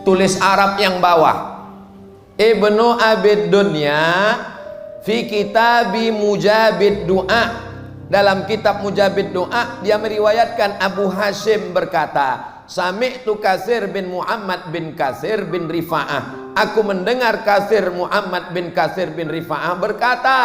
tulis Arab yang bawah. Ibnu Abid Dunya fi kitabi Mujabid Du'a, dalam kitab Mujabid Du'a dia meriwayatkan Abu Hashim berkata, Sami'tu Katsir bin Muhammad bin Katsir bin Rifa'ah, aku mendengar Katsir Muhammad bin Katsir bin Rifa'ah berkata,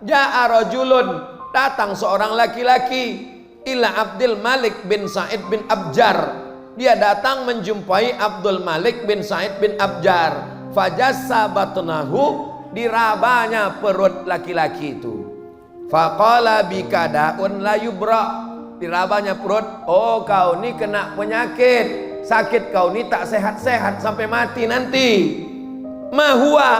Ja'a rajulun, datang seorang laki-laki, ila Abdul Malik bin Sa'id bin Abjar, dia datang menjumpai Abdul Malik bin Sa'id bin Abjar. Fajassa batnahu, dirabanya perut laki-laki itu. Faqala bikadaun la yubra, dirabanya perut, oh kau ni kena penyakit, sakit kau ni tak sehat-sehat sampai mati nanti. Mahua,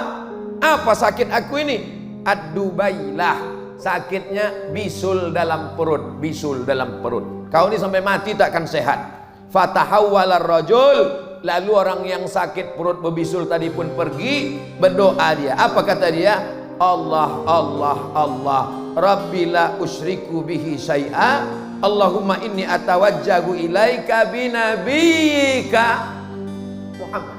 apa sakit aku ini? Ad-dubailah, sakitnya bisul dalam perut, bisul dalam perut. Kau ni sampai mati takkan sehat. Fatahawwalar rajul, lalu orang yang sakit perut berbisul tadi pun pergi, berdoa dia. Apa kata dia? Allah, Allah, Allah, Rabbi la usyriku bihi syai'a, Allahumma inni atawajjahu ilaika binabiyika Muhammad.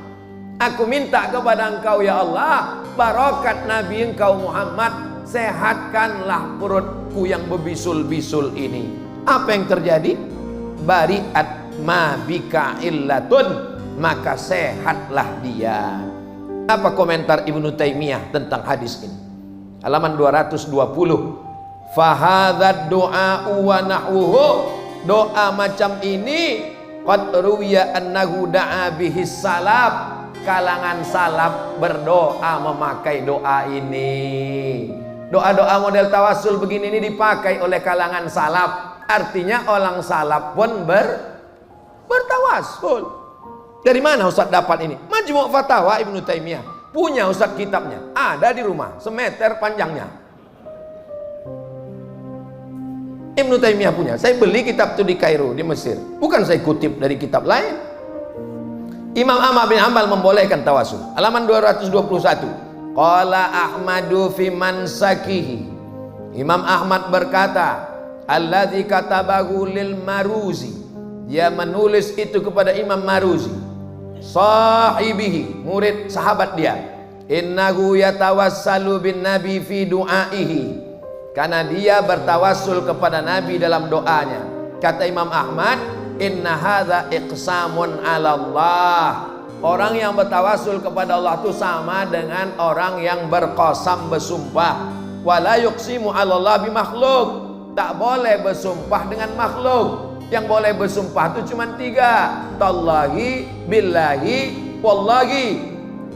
Aku minta kepada engkau ya Allah, barakat Nabi engkau Muhammad, sehatkanlah perutku yang berbisul-bisul ini. Apa yang terjadi? Bari'at ma bika illatun, maka sehatlah dia. Apa komentar Ibnu Taimiyah tentang hadis ini? Halaman 220. Fahadzad du'a wa nahwuhu, doa macam ini qad ruwiya annahu da'a bihi salaf, kalangan salaf berdoa memakai doa ini. Doa-doa model tawassul begini ini dipakai oleh kalangan salaf. Artinya orang salaf pun bertawassul. Dari mana Ustaz dapat ini? Majmu' Fatawa Ibnu Taimiyah. Punya Ustaz kitabnya, ada di rumah, semeter panjangnya. Ibnu Taimiyah punya. Saya beli kitab itu di Kairo, di Mesir. Bukan saya kutip dari kitab lain. Imam Ahmad bin Hanbal membolehkan tawasul. Halaman 221. Qala Ahmadu fi mansakihi. Imam Ahmad berkata, alladzi katabahu lil Maruzi. Dia menulis itu kepada Imam Maruzi, sahibihi, murid sahabat dia. Innahu yatawassalu bin nabi fi du'aihi, karena dia bertawassul kepada Nabi dalam doanya. Kata Imam Ahmad, inna hadza iqsamun 'ala Allah. Orang yang bertawassul kepada Allah itu sama dengan orang yang berqasam, bersumpah. Wala yuqsimu 'ala Allah bi makhluk, tak boleh bersumpah dengan makhluk. Yang boleh bersumpah itu cuma 3, tallahi, billahi, wallahi.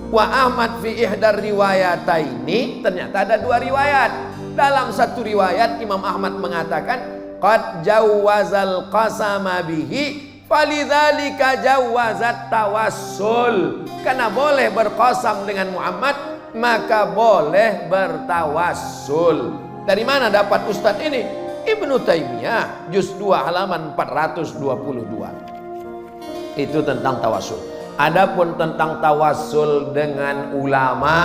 Wa Ahmad fi ihdar riwayataini, ternyata ada 2 riwayat. Dalam satu riwayat Imam Ahmad mengatakan qad jawwazal qasama bihi falidzalika jawwazat tawassul, karena boleh berqasam dengan Muhammad maka boleh bertawassul. Dari mana dapat ustadz ini? Ibnu Taimiyah juz 2 halaman 422. Itu tentang tawassul. Adapun tentang tawassul dengan ulama,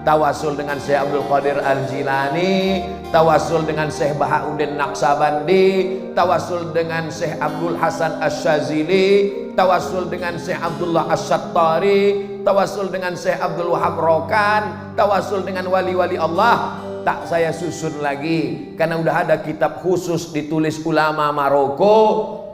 tawassul dengan Syekh Abdul Qadir Al-Jilani, tawassul dengan Syekh Bahauddin Naqsabandi, tawassul dengan Syekh Abdul Hasan Asy-Syazili, tawassul dengan Syekh Abdullah Asy-Syattari, tawassul dengan Syekh Abdul Wahab Rokan, tawassul dengan wali-wali Allah, tak saya susun lagi karena udah ada kitab khusus ditulis ulama Maroko,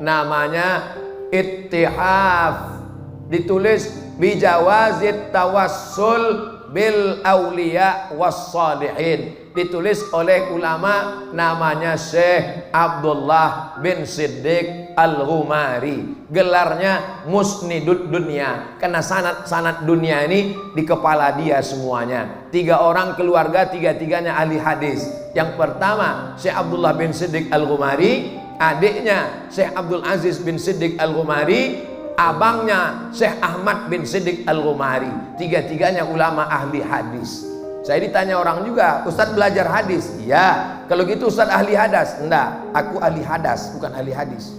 namanya Ittihaf, ditulis bijawazit tawassul bil auliya was salihin, ditulis oleh ulama namanya Syekh Abdullah bin Siddiq Al-Ghumari. Gelarnya Musnidud Dunya, karena sanad dunia ini di kepala dia semuanya. 3 orang keluarga, 3-tiganya ahli hadis. Yang pertama Syekh Abdullah bin Siddiq Al-Ghumari, adiknya Syekh Abdul Aziz bin Siddiq Al-Ghumari, abangnya Syekh Ahmad bin Siddiq Al-Ghumari. 3-tiganya ulama ahli hadis. Saya ditanya orang juga, Ustadz belajar hadis? Iya. Kalau gitu Ustadz ahli hadas? Enggak, aku ahli hadas, bukan ahli hadis.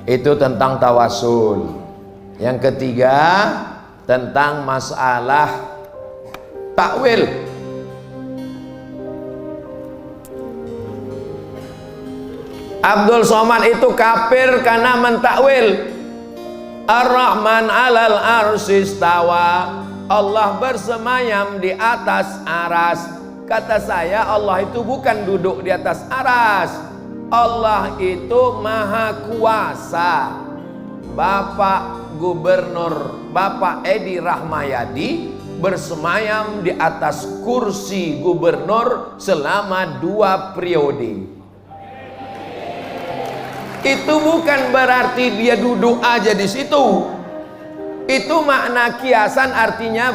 Itu tentang tawasul. Yang ketiga tentang masalah takwil. Abdul Somad itu kafir karena mentakwil Ar-Rahman 'alal arsy istawa. Allah bersemayam di atas aras. Kata saya, Allah itu bukan duduk di atas aras. Allah itu maha kuasa. Bapak Gubernur Bapak Edi Rahmayadi bersemayam di atas kursi gubernur selama 2 periode. Itu bukan berarti dia duduk aja di situ. Itu makna kiasan, artinya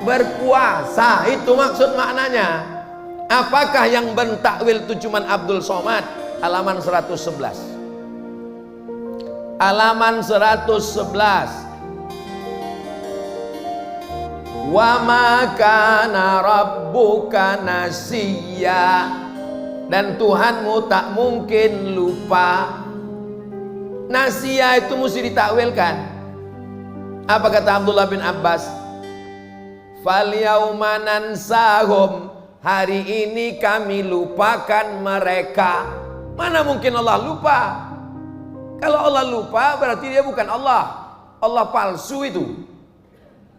berkuasa. Itu maksud maknanya. Apakah yang bentakwil itu cuman Abdul Somad? Halaman 111. Halaman 111. Wa ma kana rabbuka nasiya. Dan Tuhanmu tak mungkin lupa. Nasiya itu mesti ditakwilkan. Apa kata Abdullah bin Abbas? Fal yauma nansahum. Hari ini kami lupakan mereka. Mana mungkin Allah lupa? Kalau Allah lupa berarti dia bukan Allah. Allah palsu itu.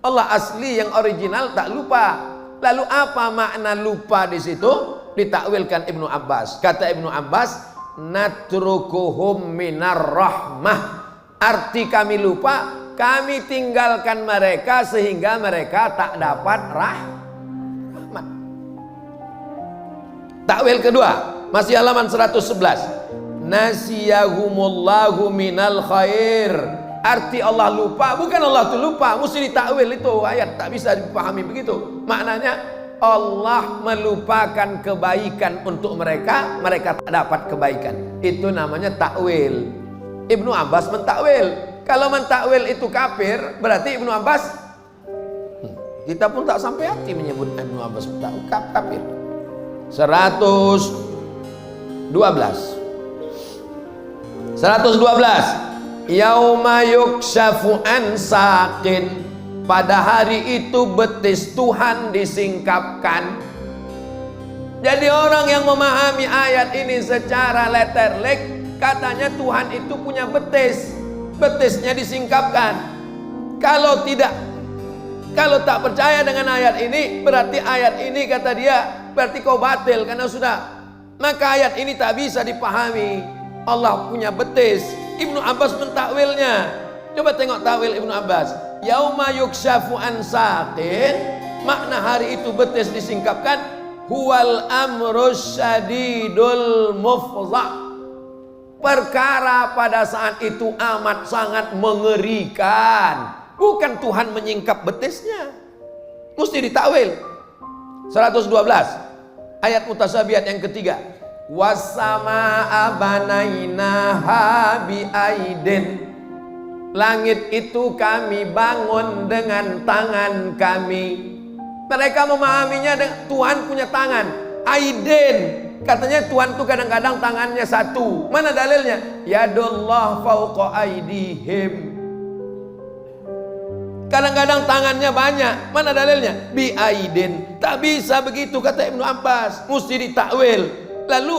Allah asli yang original tak lupa. Lalu apa makna lupa di situ? Ditakwilkan Ibnu Abbas. Kata Ibnu Abbas, natrukuhum minar rahmah. Arti kami lupa, kami tinggalkan mereka sehingga mereka tak dapat rahmat. Takwil kedua, masih halaman 111. Nasiyahumullahu minal khair. Arti Allah lupa, bukan Allah itu lupa, mesti ditakwil itu ayat, tak bisa dipahami begitu. Maknanya Allah melupakan kebaikan untuk mereka, mereka tak dapat kebaikan. Itu namanya takwil. Ibnu Abbas mentakwil. Kalau mentakwil itu kafir, berarti Ibnu Abbas, kita pun tak sampai hati menyebut Ibnu Abbas kafir. 112. Yauma yukshafu an saqin. Pada hari itu betis Tuhan disingkapkan. Jadi orang yang memahami ayat ini secara letterlek, katanya Tuhan itu punya betis. Betisnya disingkapkan. Kalau tak percaya dengan ayat ini, berarti ayat ini kata dia, berarti kau batil karena sudah. Maka ayat ini tak bisa dipahami. Allah punya betis. Ibnu Abbas mentakwilnya. Coba tengok takwil Ibnu Abbas. Yauma yukshafu an saqin. Makna hari itu betis disingkapkan. Huwal amrus syadidul mufza. Perkara pada saat itu amat sangat mengerikan. Bukan Tuhan menyingkap betisnya. Mesti ditakwil. 112. Ayat mutasabihat yang ketiga. Wassamaa banainaha biaidin. Langit itu kami bangun dengan tangan kami. Mereka memahaminya Tuhan punya tangan. Aidin. Katanya Tuhan itu kadang-kadang tangannya satu. Mana dalilnya? Yadullah fauqa aidihim. Kadang-kadang tangannya banyak. Mana dalilnya? Biaidin. Tak bisa begitu kata Ibnu Abbas. Mesti ditakwil. Lalu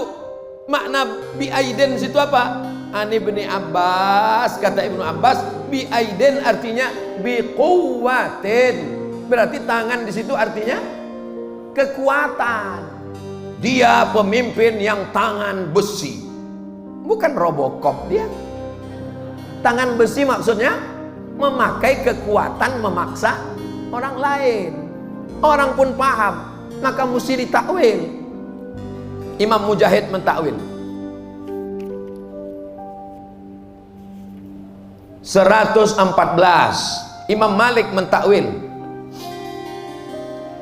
makna biaidin situ apa? Ani bin Abbas, kata Ibnu Abbas, biaidin artinya biquwatin. Berarti tangan di situ artinya kekuatan. Dia pemimpin yang tangan besi. Bukan Robocop dia. Tangan besi maksudnya memakai kekuatan memaksa orang lain. Orang pun paham, maka mesti ditakwil. Imam Mujahid mentakwil. 114. Imam Malik mentakwil.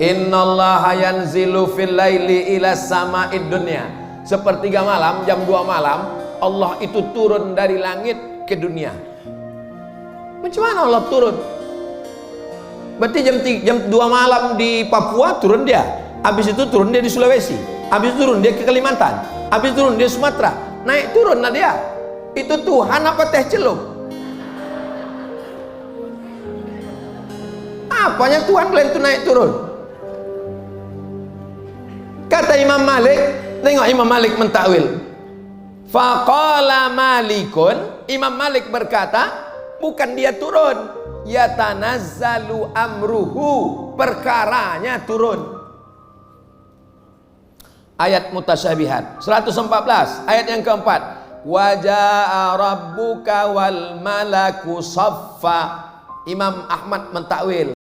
Innallaha yanzilu fil laili ila sama'id dunya. Sepertiga malam, jam 2 malam, Allah itu turun dari langit ke dunia. Macam mana Allah turun? Berarti jam 2 malam di Papua turun dia. Habis itu turun dia di Sulawesi. Habis itu turun dia ke Kalimantan. Habis itu turun dia Sumatera. Naik turun lah dia. Itu Tuhan apa teh celup? Apanya Tuhan kalian itu naik turun? Kata Imam Malik, tengok Imam Malik mentakwil. Faqala Malikun, Imam Malik berkata, bukan dia turun, yatanazzalu amruhu, perkaranya turun. Ayat mutasyabihat 114, ayat yang keempat, wa jaa rabbuka wal malaku saffa. Imam Ahmad mentakwil